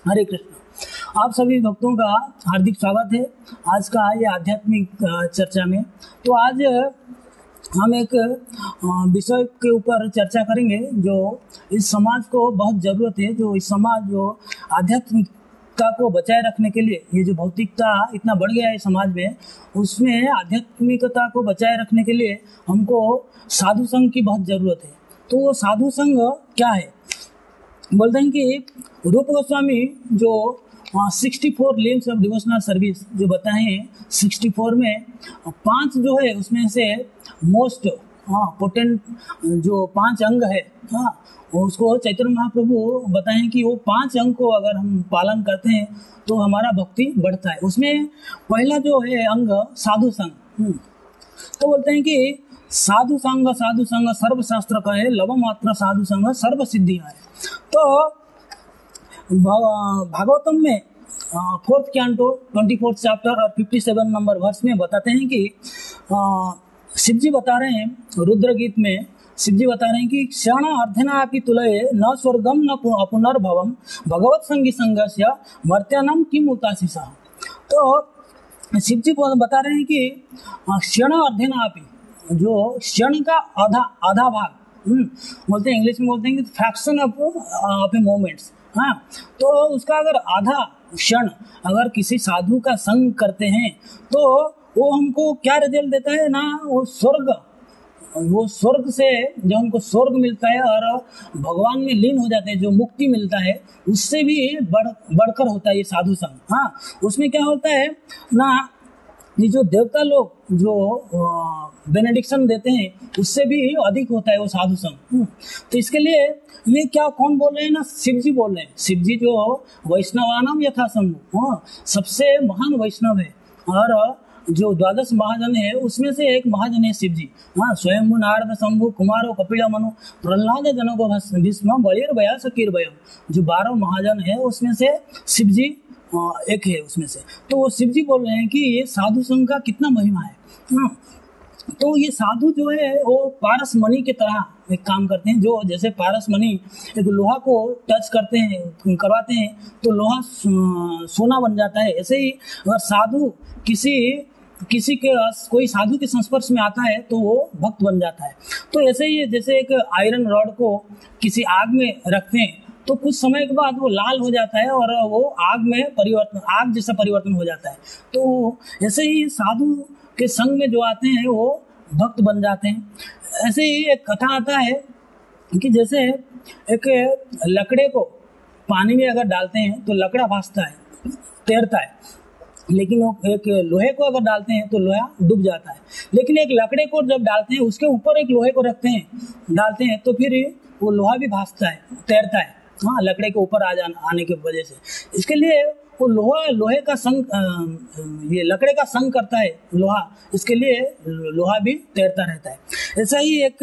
हरे कृष्ण। आप सभी भक्तों का हार्दिक स्वागत है आज का ये आध्यात्मिक चर्चा में। तो आज हम एक विषय के ऊपर चर्चा करेंगे जो इस समाज को बहुत ज़रूरत है। जो इस समाज जो आध्यात्मिकता को बचाए रखने के लिए, ये जो भौतिकता इतना बढ़ गया है समाज में, उसमें आध्यात्मिकता को बचाए रखने के लिए हमको साधु संघ की बहुत ज़रूरत है। तो वो साधु संघ क्या है? बोलते हैं कि रूप गोस्वामी जो 64 लिम्स ऑफ डिवोशनल सर्विस जो बताए हैं, 64 में 5 जो है उसमें से मोस्ट पोटेंट जो 5 अंग है, उसको चैतन्य महाप्रभु बताएं कि वो 5 अंग को अगर हम पालन करते हैं तो हमारा भक्ति बढ़ता है। उसमें पहला जो है अंग साधु संग। तो बोलते हैं कि साधु संग सर्वशास्त्र का है, लव मात्र साधु संग सर्व सिद्धि है। तो भागवतम में 4th कैंटो 24th चैप्टर और 57 नंबर वर्ष में बताते हैं कि शिव जी बता रहे हैं, रुद्र गीत में शिव जी बता रहे हैं कि क्षण अर्धनापि तुलये न स्वर्गम न पुनर्भवम भगवत संगी संगस्य मर्त्यानाम किम उतासिसा। तो शिव जी बता रहे हैं कि क्षण अर्धनापि, जो क्षण का आधा भाग, बोलते हैं इंग्लिश में बोलते हैं कि फ्रैक्शन ऑफ ए मोमेंट्स, तो उसका अगर आधा क्षण अगर किसी साधु का संग करते हैं तो वो हमको क्या रिजल्ट देता है ना, वो स्वर्ग से जो हमको स्वर्ग मिलता है और भगवान में लीन हो जाते हैं, जो मुक्ति मिलता है उससे भी बढ़कर होता है ये साधु संग। उसमें क्या होता है ना, ये जो देवता लोग जो बेनेडिक्शन देते हैं उससे भी अधिक होता है वो साधु संग। तो इसके लिए ये क्या कौन बोल रहे हैं ना, शिव जी बोल रहे हैं। शिव जी जो वैष्णवानाम यथा शंभु, सबसे महान वैष्णव है, और जो 12 महाजन है उसमें से एक महाजन है शिव जी। स्वयंभु नारद शंभु कुमारो कपिल मनु प्रहलाद जनक भीष्म बलिर भया सकीर भय, जो 12 महाजन है उसमें से शिव जी एक है उसमें से। तो वो शिव जी बोल रहे हैं कि ये साधु संघ का कितना महिमा है। तो ये साधु जो है वो पारस मणि की तरह एक काम करते हैं। जो जैसे पारस मणि एक लोहा को टच करते हैं, करवाते हैं तो लोहा सोना बन जाता है, ऐसे ही अगर साधु किसी के कोई साधु के संस्पर्श में आता है तो वो भक्त बन जाता है। तो ऐसे ही जैसे एक आयरन रॉड को किसी आग में रखते हैं तो कुछ समय के बाद वो लाल हो जाता है और वो आग जैसा परिवर्तन हो जाता है। तो ऐसे ही साधु के संग में जो आते हैं वो भक्त बन जाते हैं। ऐसे ही एक कथा आता है कि जैसे एक लकड़े को पानी में अगर डालते हैं तो लकड़ा भासता है, तैरता है, लेकिन वो एक लोहे को अगर डालते हैं तो लोहा डूब जाता है। लेकिन एक लकड़े को जब डालते हैं उसके ऊपर एक लोहे को रखते हैं, डालते हैं तो फिर वो लोहा भी भासता है, तैरता है, लकड़े के ऊपर आने की वजह से। इसके लिए वो लोहे का संग, ये लकड़े का संग करता है लोहा, इसके लिए लोहा भी तैरता रहता है। ऐसा ही एक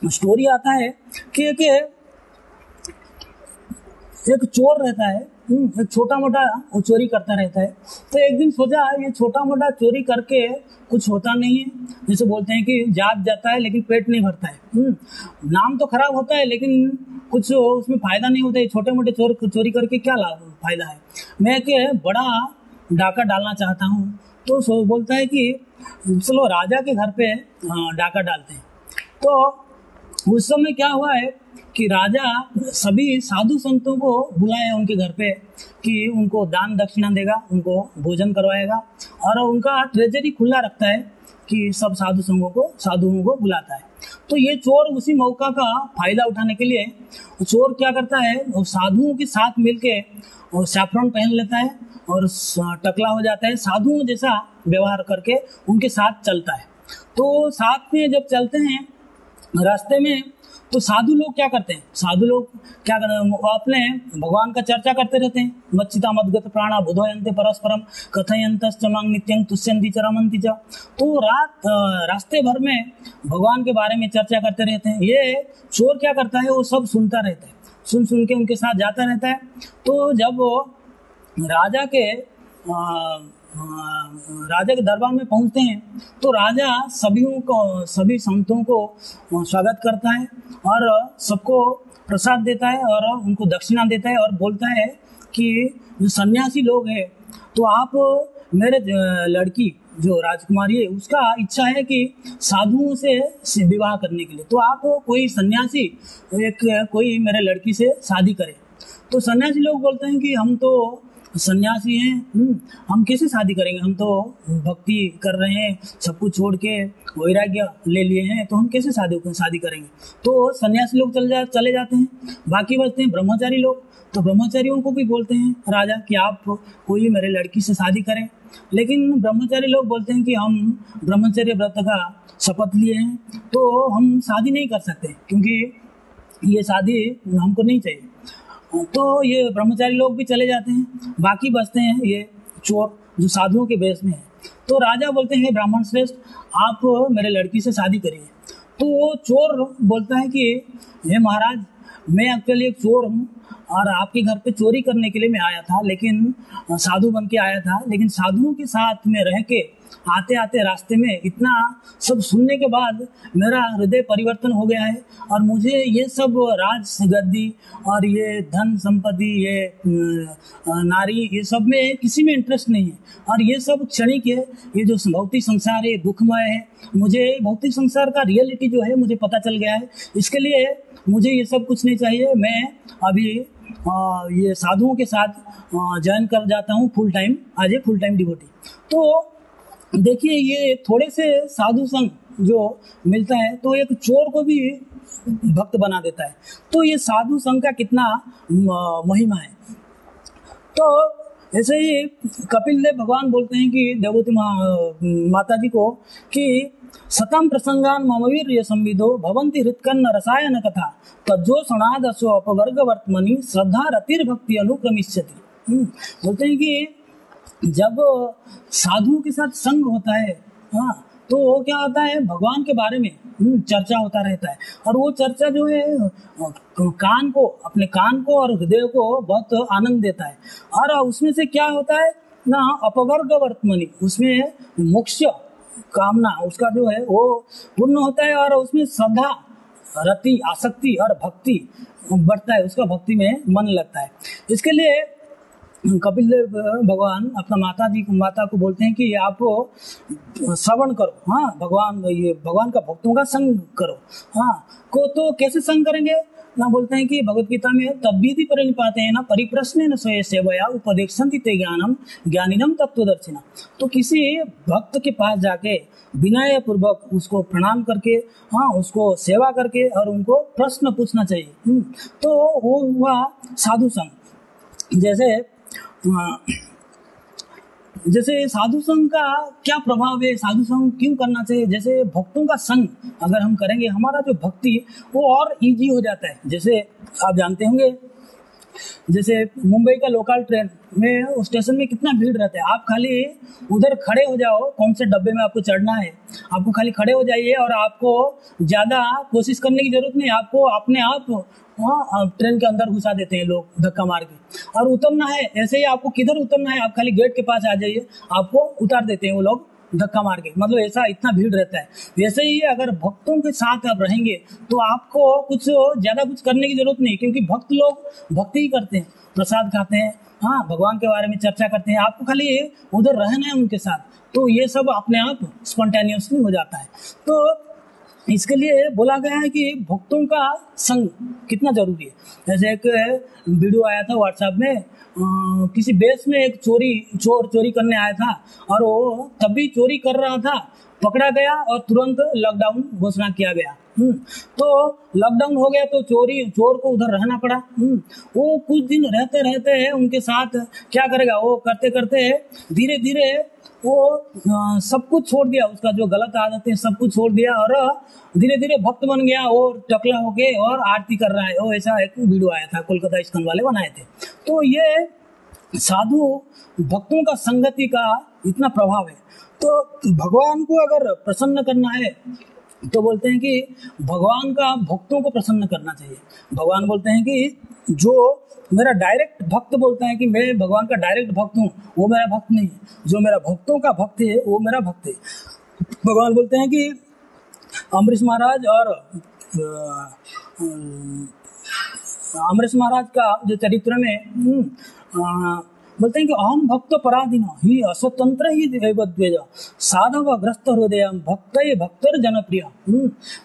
स्टोरी आता है कि एक चोर रहता है, एक छोटा मोटा वो चोरी करता रहता है। तो एक दिन सोचा ये छोटा मोटा चोरी करके कुछ होता नहीं है, जैसे बोलते हैं कि जात जाता है लेकिन पेट नहीं भरता है, नाम तो खराब होता है लेकिन कुछ उसमें फायदा नहीं होता है। छोटे मोटे चोरी करके क्या लाभ फायदा है, मैं एक बड़ा डाका डालना चाहता हूँ। तो बोलता है कि चलो राजा के घर पे डाका डालते हैं। तो उस समय क्या हुआ है कि राजा सभी साधु संतों को बुलाया उनके घर पे कि उनको दान दक्षिणा देगा, उनको भोजन करवाएगा और उनका ट्रेजरी खुला रखता है कि सब साधुओं को बुलाता है। तो ये चोर उसी मौका का फायदा उठाने के लिए चोर क्या करता है, वो साधुओं के साथ मिलके वो सैफ्रॉन पहन लेता है और टकला हो जाता है, साधुओं जैसा व्यवहार करके उनके साथ चलता है। तो साथ में जब चलते हैं रास्ते में तो साधु लोग क्या करते हैं, अपने भगवान का चर्चा करते रहते हैं। मच्चिता मद्गत प्राणा बुधयन्ते परस्परम कथयन्तश्च मां नित्यं तुष्यन्ति च रमन्ति च। तो रास्ते भर में भगवान के बारे में चर्चा करते रहते हैं। ये चोर क्या करता है, वो सब सुनता रहता है, सुन के उनके साथ जाता रहता है। तो जब वो राजा के दरबार में पहुंचते हैं तो राजा सभी संतों को स्वागत करता है और सबको प्रसाद देता है और उनको दक्षिणा देता है और बोलता है कि जो सन्यासी लोग हैं, तो आप मेरे लड़की जो राजकुमारी है उसका इच्छा है कि साधुओं से विवाह करने के लिए, तो आप कोई सन्यासी कोई मेरे लड़की से शादी करे। तो सन्यासी लोग बोलते हैं कि हम तो सन्यासी हैं, हम कैसे शादी करेंगे, हम तो भक्ति कर रहे हैं, सब कुछ छोड़ के वैराग्य ले लिए हैं, तो हम कैसे शादी करेंगे। तो सन्यासी लोग चले जाते हैं, बाकी बचते हैं ब्रह्मचारी लोग। तो ब्रह्मचारियों को भी बोलते हैं राजा कि आप कोई मेरे लड़की से शादी करें, लेकिन ब्रह्मचारी लोग बोलते हैं कि हम ब्रह्मचर्य व्रत का शपथ लिए हैं, तो हम शादी नहीं कर सकते क्योंकि ये शादी हमको नहीं चाहिए। तो ये ब्रह्मचारी लोग भी चले जाते हैं, बाकी बचते हैं ये चोर जो साधुओं के वेश में है। तो राजा बोलते हैं ब्राह्मण श्रेष्ठ, आप मेरे लड़की से शादी करिए। तो वो चोर बोलता है कि हे महाराज, मैं एक्चुअली एक चोर हूँ और आपके घर पे चोरी करने के लिए मैं आया था, लेकिन साधु बन के आया था, लेकिन साधुओं के साथ में रह के आते आते रास्ते में इतना सब सुनने के बाद मेरा हृदय परिवर्तन हो गया है और मुझे ये सब राज गद्दी और ये धन संपत्ति, ये नारी, ये सब में किसी में इंटरेस्ट नहीं है और ये सब क्षणिक है। ये जो भौतिक संसार है दुखमय है, मुझे भौतिक संसार का रियलिटी जो है मुझे पता चल गया है, इसके लिए मुझे ये सब कुछ नहीं चाहिए। मैं अभी ये साधुओं के साथ ज्वाइन कर जाता हूँ फुल टाइम, आज ए फुल टाइम डिवोटी। तो देखिए ये थोड़े से साधु संग जो मिलता है तो एक चोर को भी भक्त बना देता है। तो ये साधु संग का कितना महिमा है। तो ऐसे ही कपिल देव भगवान बोलते हैं कि देवती माता जी को कि सतम प्रसंगान ममवीर्य संविदो भवंती हृत्कन्न रसायन कथा तज्जो सणादसो अपवर्ग वर्तमनि श्रद्धा रतिर भक्ति अनुक्रमिष्यति। बोलते हैं कि जब साधुओं के साथ संग होता है, हाँ, तो वो क्या होता है, भगवान के बारे में चर्चा होता रहता है और वो चर्चा जो है अपने कान को और हृदय को बहुत आनंद देता है। और उसमें से क्या होता है ना, अपवर्ग वर्तमनि, उसमें मोक्ष कामना उसका जो है वो पूर्ण होता है और उसमें श्रद्धा, रति, आसक्ति और भक्ति बढ़ता है, उसका भक्ति में मन लगता है। इसके लिए कपिल देव भगवान अपना माता को बोलते हैं कि आप श्रवण करो, हाँ, भगवान का भक्तों का संग करो, हाँ, को तो कैसे संग करेंगे ना, बोलते हैं कि भगवत गीता में तद्विधि परिनिपाते हैं ना परिप्रश्न न स्वय सेवया उपदेक्षन्ति ते ज्ञानम ज्ञानिनम तत्वदर्शिना। तो किसी भक्त के पास जाके विनय पूर्वक उसको प्रणाम करके, हाँ, उसको सेवा करके और उनको प्रश्न पूछना चाहिए। तो वो हुआ साधु संग। जैसे साधु संघ का क्या प्रभाव है, साधु संघ क्यों करना चाहिए। जैसे भक्तों का संग अगर हम करेंगे, हमारा जो भक्ति वो और इजी हो जाता है। जैसे आप जानते होंगे, जैसे मुंबई का लोकल ट्रेन में स्टेशन में कितना भीड़ रहता है, आप खाली उधर खड़े हो जाओ, कौन से डब्बे में आपको चढ़ना है, आपको खाली खड़े हो जाइए और आपको ज्यादा कोशिश करने की जरूरत नहीं, आपको अपने आप ट्रेन के अंदर घुसा देते हैं लोग धक्का मार के। और उतरना है ऐसे ही, आपको किधर उतरना है, आप खाली गेट के पास आ जाइए, आपको उतार देते हैं वो लोग धक्का मार के। मतलब ऐसा इतना भीड़ रहता है। वैसे ही अगर भक्तों के साथ आप रहेंगे तो आपको कुछ ज्यादा कुछ करने की जरूरत नहीं, क्योंकि भक्त लोग भक्ति ही करते हैं, प्रसाद खाते हैं, हाँ, भगवान के बारे में चर्चा करते हैं, आपको खाली उधर रहना है उनके साथ, तो ये सब अपने आप स्पॉन्टेनियसली हो जाता है। तो इसके लिए बोला गया है कि भक्तों का संग कितना जरूरी है। जैसे एक वीडियो आया था व्हाट्सएप में, किसी बेस में एक चोर चोरी करने आया था और वो तब भी चोरी कर रहा था, पकड़ा गया और तुरंत लॉकडाउन घोषणा किया गया। तो लॉकडाउन हो गया तो चोर को उधर रहना पड़ा। वो कुछ दिन रहते रहते उनके साथ क्या करेगा, वो करते करते धीरे धीरे वो सब कुछ छोड़ दिया, उसका जो गलत आदतें सब कुछ छोड़ दिया और धीरे धीरे भक्त बन गया, और टकला होके और आरती कर रहा है। वो ऐसा एक वीडियो आया था, कोलकाता इस्कॉन वाले बनाए थे। तो ये साधु भक्तों का संगति का इतना प्रभाव है। तो भगवान को अगर प्रसन्न करना है तो बोलते हैं कि भगवान का भक्तों को प्रसन्न करना चाहिए। भगवान बोलते हैं कि जो मेरा डायरेक्ट भक्त बोलता है कि मैं भगवान का डायरेक्ट भक्त हूँ, वो मेरा भक्त नहीं है। जो मेरा भक्तों का भक्त है वो मेरा भक्त है। भगवान बोलते हैं कि अम्बरीश महाराज और अमरीश महाराज का जो चरित्र में बोलते हैं कि अहम भक्त पराधीन ही अस्वतंत्र ही देवद्वेज साधव ग्रस्त हृदय भक्त भक्तर जनप्रिय।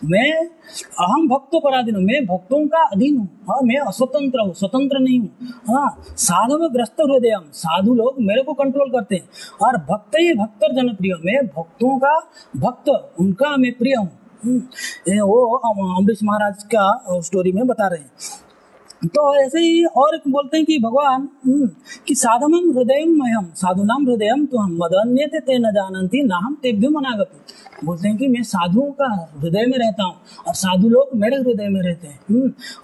मैं अहम भक्त पराधीन, मैं भक्तों का अधीन हूँ। हाँ, मैं अस्वतंत्र हूँ, स्वतंत्र नहीं हूँ। हाँ, साधव ग्रस्त हृदय, साधु लोग मेरे को कंट्रोल करते हैं। और भक्त भक्तर जनप्रिय, मैं भक्तों का भक्त, उनका मैं प्रिय हूँ। वो अमरीश महाराज का स्टोरी में बता रहे हैं। तो ऐसे ही और बोलते हैं कि भगवान कि साधमम हृदय मह्यम साधुनाम हृदयम तो हम मदन्यते ते न जानन्ति ना हम तेभ्यो मनागपि। बोलते हैं कि मैं साधुओं का हृदय में रहता हूँ और साधु लोग मेरे हृदय में रहते हैं,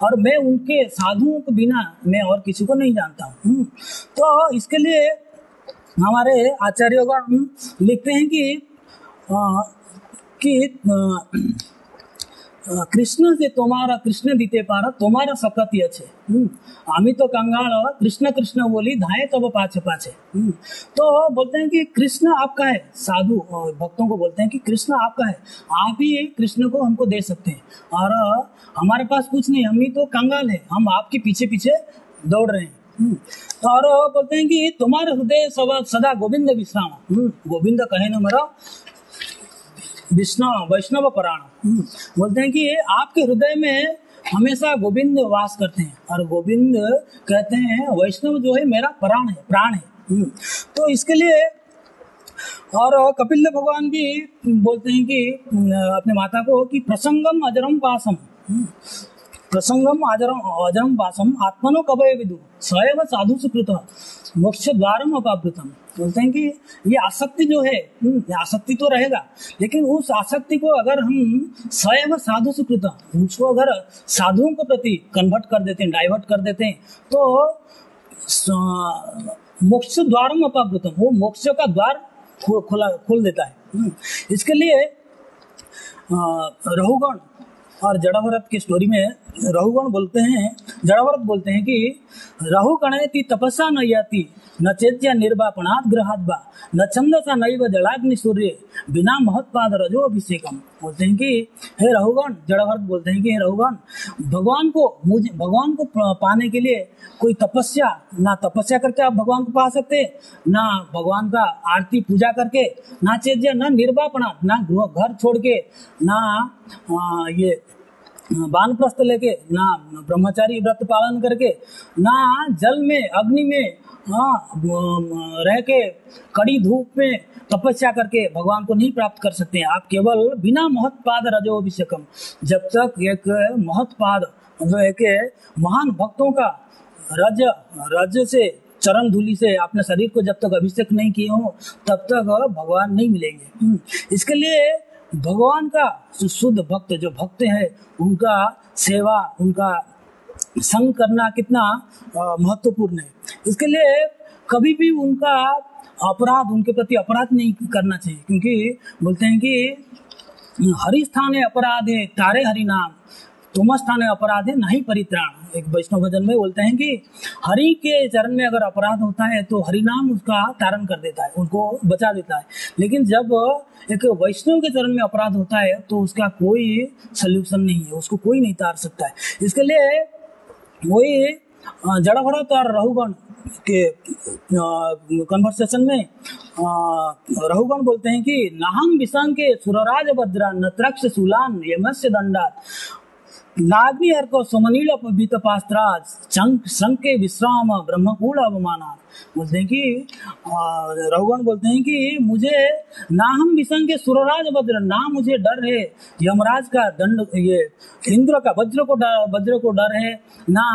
और मैं उनके साधुओं के बिना मैं और किसी को नहीं जानता हूँ। तो इसके लिए हमारे आचार्यगण लिखते हैं कि कृष्ण से तुम्हारा कृष्ण दीते पारा तुम्हारा सकती अच्छे आमी तो कंगाल कृष्ण कृष्ण बोली धाए तब पाछे पाछे। तो बोलते हैं कि कृष्ण आपका है, साधु भक्तों को बोलते हैं कि कृष्ण आपका है, आप ही कृष्ण को हमको दे सकते हैं, और हमारे पास कुछ नहीं, हम ही तो कंगाल है, हम आपके पीछे पीछे दौड़ रहे हैं। और बोलते हैं कि तुम्हारे हृदय सदा गोविंद विश्राम, गोविंद कहे न मरा वैष्णव पराण। बोलते हैं कि आपके हृदय में हमेशा गोविंद वास करते हैं, और गोविंद कहते हैं वैष्णव जो है मेरा प्राण है। तो इसके लिए और कपिल भगवान भी बोलते हैं कि अपने माता को कि प्रसंगम अजरम पासम, प्रसंगम अजरम पासम आत्मनो कवय विदु स्वयं साधु सुकृत मोक्ष द्वारम अपावृतम। बोलते हैं कि ये आसक्ति जो है, ये आसक्ति तो रहेगा, लेकिन उस आसक्ति को अगर हम स्वयं साधु सुकृत, उसको अगर साधुओं के प्रति कन्वर्ट कर देते हैं, डाइवर्ट कर देते हैं, तो मोक्ष द्वारम अपावृतम, वो मोक्ष का द्वार खोल देता है। इसके लिए रहुगण और जड़ाभरत की स्टोरी में रहुगण बोलते हैं, जड़ाभरत बोलते हैं कि रहु गणयति तपसा न याति न चेत्या निर्वापणात् ग्रहात् बा न छंदसा नैव जलाग्नि सूर्य बिना महत्पाद रजो अभिषेकम। बोलते हैं कि हे रहुगण, जड़ाभरत बोलते हैं कि हे रहुगण, भगवान को पाने के लिए कोई तपस्या, ना तपस्या करके आप भगवान को पा सकते, ना भगवान का आरती पूजा करके, ना चेत्या, ना निर्वापणात्, ना घर छोड़ के, ना ये वानप्रस्थ लेके, ना ब्रह्मचारी व्रत पालन करके, ना जल में अग्नि में रह के कड़ी धूप में तपस्या करके भगवान को नहीं प्राप्त कर सकते हैं। आप केवल बिना महत्पाद रजो अभिषेकम, जब तक एक महत्पाद जो एक महान भक्तों का रज से चरण धूलि से अपने शरीर को जब तक अभिषेक नहीं किए हो तब तक भगवान नहीं मिलेंगे। इसके लिए भगवान का शुद्ध भक्त जो भक्त है उनका सेवा, उनका संग करना कितना महत्वपूर्ण है। इसके लिए कभी भी उनका अपराध, उनके प्रति अपराध नहीं करना चाहिए, क्योंकि बोलते हैं कि हरि स्थाने अपराधे तारे हरि नाम तुम स्थाने अपराधे नहीं परित्राण। एक वैष्णव भजन में बोलते हैं कि हरि के चरण में अगर अपराध होता है तो हरि नाम उसका तारण कर देता है, उनको बचा देता है। लेकिन जब एक वैष्णव के चरण में अपराध होता है तो उसका कोई सल्यूशन नहीं है, उसको कोई नहीं तार सकता है। इसके लिए वही जड़ाभरत और रहुगण के कन्वर्सेशन में रहुगण बोलते हैं कि नाहम विषां के सुरराज वज्रा नत्रक्ष शूलान यमस्य दंडात नाग्नि अर्को सुमनील पवित पास्त्राज संके विश्राम ब्रह्मकूल अवमाना। बोलते हैं कि रहुगण बोलते हैं कि मुझे ना हम विषां के सुरराज वज्र, ना मुझे डर है यमराज का दंड, ये इंद्र का वज्र को डर है, ना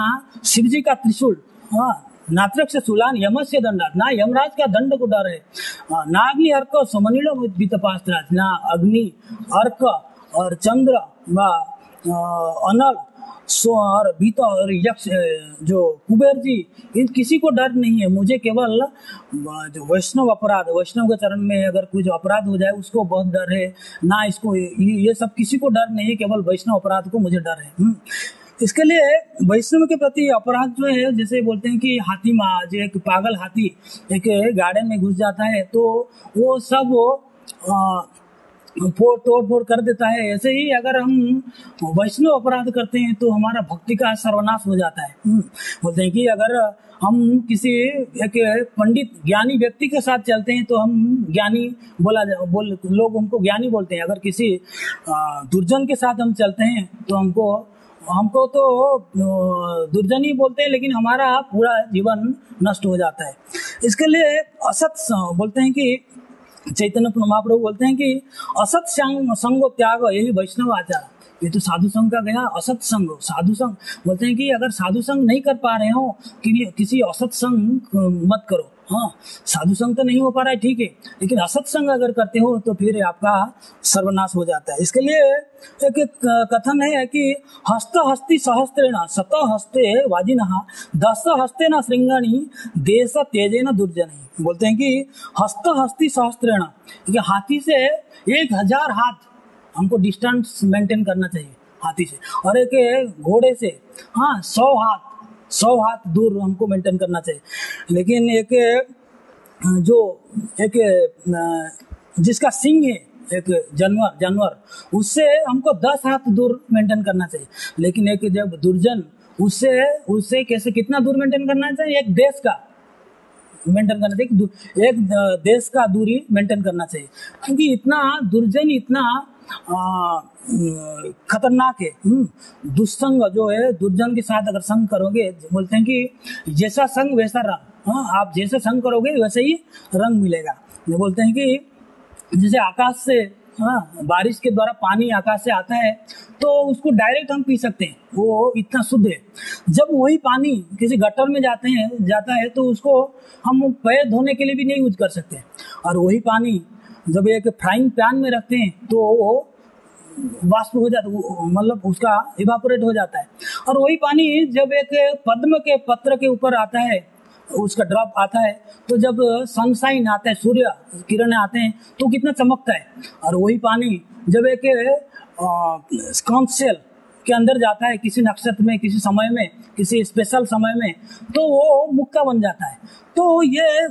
शिव जी का त्रिशूल, नात्रक्ष शूलान यमस्य दंडात, ना यमराज का दंड को डर है, ना अग्नि अर्क सुमनील पवित पास्त्राज, ना अग्नि अर्क और चंद्र व अनल और भीतर और यक्ष जो कुबेर जी, इन किसी को डर नहीं है। मुझे केवल जो वैष्णव अपराध, वैष्णव के चरण में अगर कुछ अपराध हो जाए उसको बहुत डर है, ना इसको ये सब किसी को डर नहीं है, केवल वैष्णव अपराध को मुझे डर है। इसके लिए वैष्णव के प्रति अपराध जो है, जैसे बोलते हैं कि हाथी माँ, जो एक पागल हाथी एक गार्डन में घुस जाता है तो वो सब तोड़ फोड़ कर देता है। ऐसे ही अगर हम वैष्णव अपराध करते हैं तो हमारा भक्ति का सर्वनाश हो जाता है। बोलते हैं कि अगर हम किसी एक पंडित ज्ञानी व्यक्ति के साथ चलते हैं तो हम ज्ञानी लोग हमको ज्ञानी बोलते हैं। अगर किसी दुर्जन के साथ हम चलते हैं तो हमको तो दुर्जन ही बोलते हैं, लेकिन हमारा पूरा जीवन नष्ट हो जाता है। इसके लिए असत बोलते हैं कि चैतन्य महाप्रभु बोलते हैं कि असत संग त्याग यही वैष्णव आचार। ये तो साधु संघ का गया। असत संग, साधु संघ बोलते हैं कि अगर साधु संघ नहीं कर पा रहे हो किसी असत संग मत करो। हाँ, साधु संग तो नहीं हो पा रहा है, ठीक है, लेकिन असत संग अगर करते हो तो फिर आपका सर्वनाश हो जाता है। इसके लिए एक कथन है कि हस्त हस्ति सहस्त्रेण सत हस्ते वाजिनः दस हस्ते न श्रृंगाणी देश तेजे न दुर्जन। बोलते हैं कि हस्त हस्ति सहस्त्रेण, हाथी से 1000 हाथ हमको डिस्टेंस मेंटेन करना चाहिए हाथी से, और एक घोड़े से 100 हाथ दूर हमको मेंटेन करना चाहिए। लेकिन जिसका सिंह है, एक जानवर उससे हमको 10 हाथ दूर मेंटेन करना चाहिए। लेकिन एक जब दुर्जन उससे कैसे कितना दूर मेंटेन करना चाहिए? एक देश का मेंटेन करना चाहिए, एक देश का दूरी मेंटेन करना चाहिए, क्योंकि इतना दुर्जन इतना खतरनाक है। दुस्संग जो है, दुर्जन के साथ अगर संग करोगे, बोलते हैं कि जैसा संग वैसा रंग। आप जैसे संग करोगे वैसे ही रंग मिलेगा। ये बोलते हैं कि जैसे आकाश से बारिश के द्वारा पानी आकाश से आता है तो उसको डायरेक्ट हम पी सकते हैं, वो इतना शुद्ध है। जब वही पानी किसी गटर में जाता है तो उसको हम पैर धोने के लिए भी नहीं यूज कर सकते। और वही पानी जब एक फ्राइंग पैन में रखते हैं तो वो वाष्प हो जाता है, मतलब उसका इवापोरेट हो जाता है। और वही पानी जब एक पद्म के पत्र के ऊपर आता है, उसका ड्रॉप आता है, तो जब सनशाइन आता है, सूर्य किरण आते हैं तो कितना चमकता है। और वही पानी जब एक कांच सेल के अंदर जाता है किसी नक्षत्र में, किसी समय में, किसी स्पेशल समय में, तो वो मुक्का बन जाता है। तो ये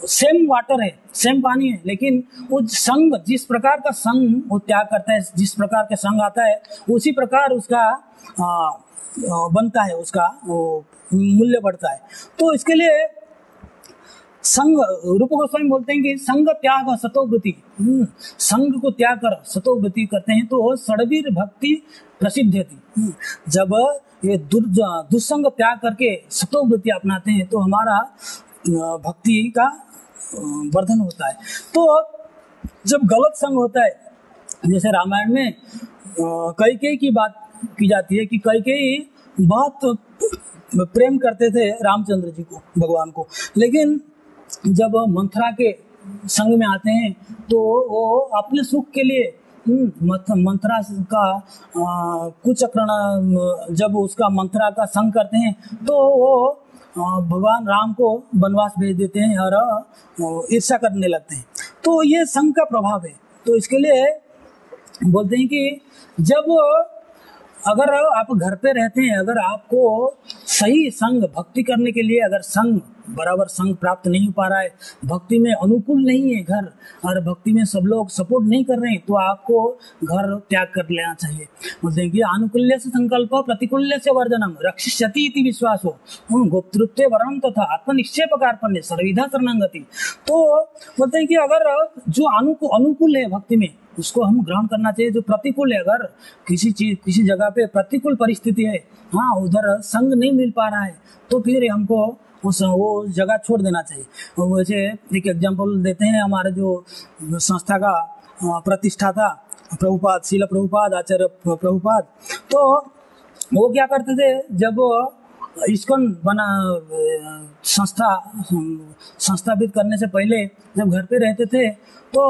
सेम वाटर है, सेम पानी है, लेकिन वो संग, जिस प्रकार का संग वो त्याग करता है, जिस प्रकार का संग आता है, उसी प्रकार उसका बनता है, उसका मूल्य बढ़ता है। तो इसके लिए संग, रूप गोस्वामी बोलते हैं कि संग त्याग सतोवृत्ति, संग को त्याग कर सतोवृत्ति करते हैं तो षड्वीर भक्ति प्रसिद्ध थी। जब ये दुस्संग त्याग करके सतोवृत्ति अपनाते हैं तो हमारा भक्ति का वर्धन होता है। तो जब गलत संग होता है, जैसे रामायण में कैकेयी की बात की जाती है कि कैकेयी बहुत प्रेम करते थे रामचंद्र जी को, भगवान को, लेकिन जब मंथरा के संग में आते हैं तो वो अपने सुख के लिए मंथरा का कुचक्रण, जब उसका मंथरा का संग करते हैं तो वो भगवान राम को वनवास भेज देते हैं और ईर्ष्या करने लगते हैं। तो ये संग का प्रभाव है। तो इसके लिए बोलते हैं कि जब अगर आप घर पे रहते हैं, अगर आपको सही संग भक्ति करने के लिए अगर संग बराबर संग प्राप्त नहीं हो पा रहा है, भक्ति में अनुकूल नहीं है घर, और भक्ति में सब लोग सपोर्ट नहीं कर रहे हैं, तो आपको घर त्याग कर लेना चाहिए। बोलते हैं कि अनुकूल्य से संकल्प प्रतिकूल्य से वर्जनम रक्षिष्यति इति विश्वासो गोप्तृत्व वर्णम तथा आत्मनिक्षेप कार्पण्य सर्वविधा शरणागति। तो बोलते हैं कि अगर जो अनुकूल है भक्ति में उसको हम ग्रहण करना चाहिए, जो प्रतिकूल है, अगर किसी जगह पे प्रतिकूल परिस्थिति है, उधर संग नहीं मिल पा रहा है, तो फिर हमको वो जगह छोड़ देना चाहिए। वैसे एक एग्जांपल देते हैं, हमारे जो संस्था का प्रतिष्ठाता प्रभुपाद, शील प्रभुपाद, आचार्य प्रभुपाद, तो वो क्या करते थे, जब इस्कॉन बना संस्थापित करने से पहले जब घर पे रहते थे तो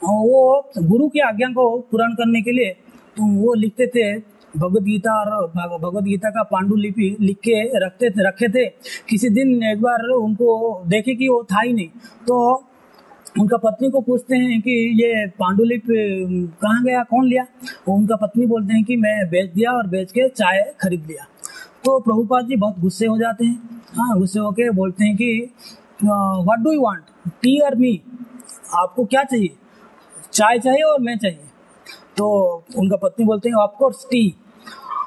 वो गुरु की आज्ञा को पूर्ण करने के लिए तो वो लिखते थे भगवद गीता, और भगवद गीता का पांडुलिपि लिख के रखे थे। किसी दिन एक बार उनको देखे कि वो था ही नहीं, तो उनका पत्नी को पूछते हैं कि ये पांडुलिपि कहाँ गया, कौन लिया? उनका पत्नी बोलते हैं कि मैं बेच दिया और बेच के चाय खरीद लिया। तो प्रभुपाद जी बहुत गुस्से हो जाते हैं। गुस्से होके बोलते हैं कि what do you want, T और मी, आपको क्या चाहिए, चाय चाहिए और मैं चाहिए। तो उनका पत्नी बोलते हैं ऑफ कोर्स टी।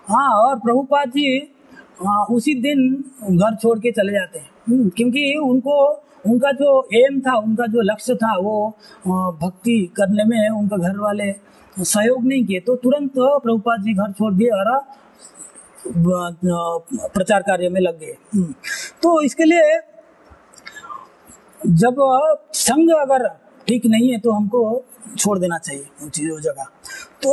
हाँ, और प्रभुपाद जी उसी दिन घर छोड़ के चले जाते हैं, क्योंकि उनको उनका जो एम था, उनका जो लक्ष्य था, वो भक्ति करने में उनका घर वाले सहयोग नहीं किए। तो तुरंत प्रभुपाद जी घर छोड़ दिए और प्रचार कार्य में लग गए। तो इसके लिए जब संग अगर ठीक नहीं है तो हमको छोड़ देना चाहिए उन चीजों जगह। तो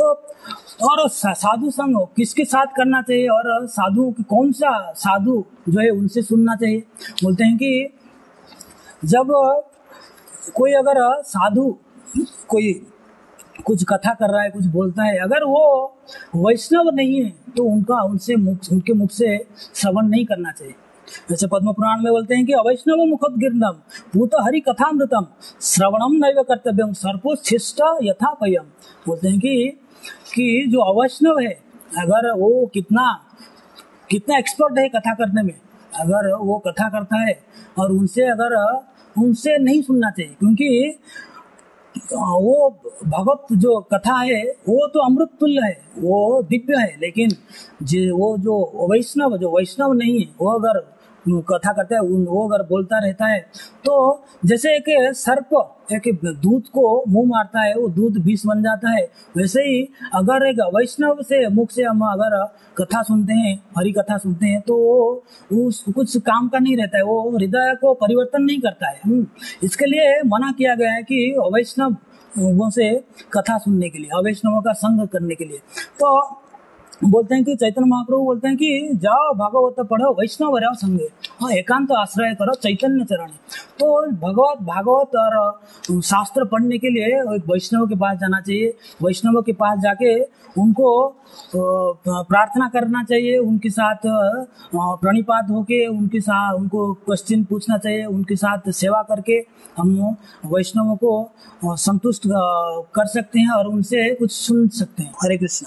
और साधु संग किसके साथ करना चाहिए और साधु कौन सा साधु जो है उनसे सुनना चाहिए। बोलते हैं कि जब कोई अगर साधु कोई कुछ कथा कर रहा है, कुछ बोलता है, अगर वो वैष्णव नहीं है तो उनके मुख से श्रवण नहीं करना चाहिए। जैसे पद्म पुराण में बोलते हैं कि अवैष्णव मुखोद्गीर्णम पूत हरि कथामृतम श्रवणम नैव कर्तव्यम सर्पोच्छिष्ट यथा पयम। बोलते हैं कि जो अवैष्णव है, अगर वो कितना एक्सपर्ट है कथा करने में, अगर वो कथा करता है और उनसे नहीं सुनना चाहिए, क्योंकि वो भगवत जो कथा है वो तो अमृत तुल्य है, वो दिव्य है। लेकिन वो जो वैष्णव नहीं है, वो अगर कथा करता है, वो अगर बोलता रहता है, तो जैसे एक सर्प एक दूध को मुंह मारता है, वो दूध विष बन जाता है, वैसे ही अगर एक वैष्णव से मुख से हम अगर कथा सुनते हैं, हरि कथा सुनते हैं, तो वो कुछ काम का नहीं रहता है, वो हृदय को परिवर्तन नहीं करता है। इसके लिए मना किया गया है कि अवैष्णवों से कथा सुनने के लिए, अवैष्णवों का संग करने के लिए। तो बोलते हैं कि चैतन्य महाप्रभु बोलते हैं कि जाओ भागवत पढ़ो वैष्णव रहो संगे, हाँ एकांत आश्रय करो चैतन्य चरण। तो भागवत और शास्त्र पढ़ने के लिए एक वैष्णव के पास जाना चाहिए। वैष्णव के पास जाके उनको प्रार्थना करना चाहिए, उनके साथ प्रणिपात होके उनको क्वेश्चन पूछना चाहिए, उनके साथ सेवा करके हम वैष्णवों को संतुष्ट कर सकते हैं और उनसे कुछ सुन सकते हैं। हरे कृष्ण।